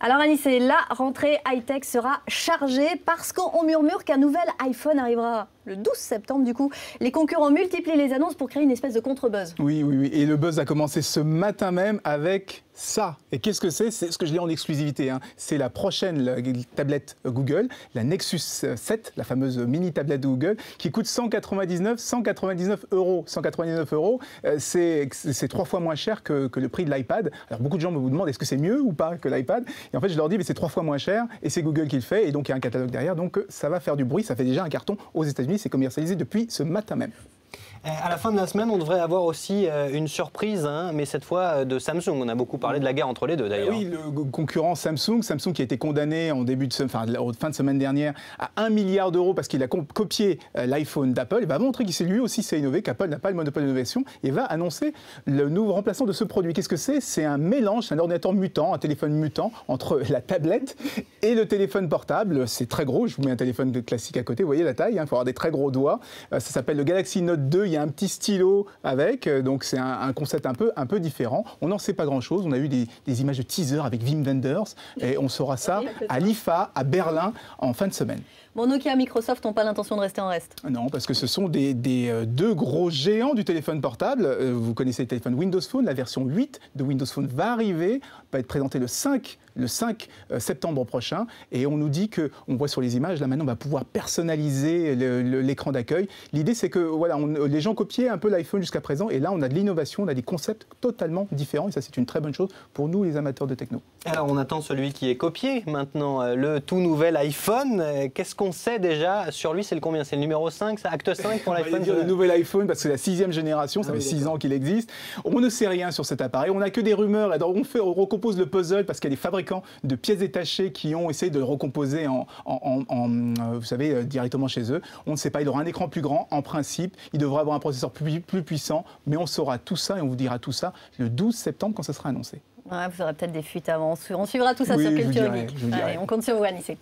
Alors Anissé, la rentrée high-tech sera chargée parce qu'on murmure qu'un nouvel iPhone arrivera le 12 septembre du coup. Les concurrents multiplient les annonces pour créer une espèce de contre-buzz. Oui. Et le buzz a commencé ce matin même avec ça. Et qu'est-ce que c'est? C'est ce que je lis en exclusivité. C'est la prochaine tablette Google, la Nexus 7, la fameuse mini tablette de Google, qui coûte 199 €. 199 €, c'est 3 fois moins cher que le prix de l'iPad. Alors beaucoup de gens me demandent est-ce que c'est mieux ou pas que l'iPad? Et en fait je leur dis mais c'est 3 fois moins cher et c'est Google qui le fait et donc il y a un catalogue derrière, donc ça va faire du bruit. Ça fait déjà un carton aux États-Unis, c'est commercialisé depuis ce matin même. À la fin de la semaine, on devrait avoir aussi une surprise, mais cette fois de Samsung. On a beaucoup parlé de la guerre entre les deux d'ailleurs. Oui, le concurrent Samsung qui a été fin de semaine dernière à 1 milliard d'euros parce qu'il a copié l'iPhone d'Apple. Il va montrer qu'il lui aussi s'est innové, qu'Apple n'a pas le monopole de l'innovation et va annoncer le nouveau remplaçant de ce produit. Qu'est-ce que c'est? C'est un mélange, c'est un ordinateur mutant, un téléphone mutant entre la tablette et le téléphone portable. C'est très gros, je vous mets un téléphone classique à côté, vous voyez la taille, il faut avoir des très gros doigts. Ça s'appelle le Galaxy Note 2. Il y a un petit stylo avec, donc c'est un concept un peu différent. On n'en sait pas grand-chose. On a eu des images de teaser avec Wim Wenders et on saura ça à l'IFA à Berlin en fin de semaine. Bon, Nokia et Microsoft n'ont pas l'intention de rester en reste. Non, parce que ce sont des deux gros géants du téléphone portable. Vous connaissez le téléphone Windows Phone, la version 8 de Windows Phone va arriver, va être présentée le 5 septembre prochain. Et on nous dit on voit sur les images, là maintenant on va pouvoir personnaliser l'écran d'accueil. L'idée c'est que voilà, les gens copiaient un peu l'iPhone jusqu'à présent et là on a de l'innovation, on a des concepts totalement différents et ça c'est une très bonne chose pour nous les amateurs de techno. Alors on attend celui qui est copié maintenant, le tout nouvel iPhone. Qu'est-ce qu'on sait déjà sur lui? C'est le combien? C'est le numéro 5, ça, acte 5 pour l'iPhone? Le nouvel iPhone parce que c'est la 6e génération, ça fait 6 ans qu'il existe. On ne sait rien sur cet appareil, on n'a que des rumeurs. Alors on recompose le puzzle parce qu'il y a des fabricants de pièces détachées qui ont essayé de le recomposer vous savez, directement chez eux. On ne sait pas, il aura un écran plus grand en principe, il devra avoir un processeur plus puissant, mais on saura tout ça et on vous dira tout ça le 12 septembre quand ça sera annoncé. Ouais, vous aurez peut-être des fuites avant, on suivra tout ça sur Culture Geek. Allez, on compte sur vous Anissé.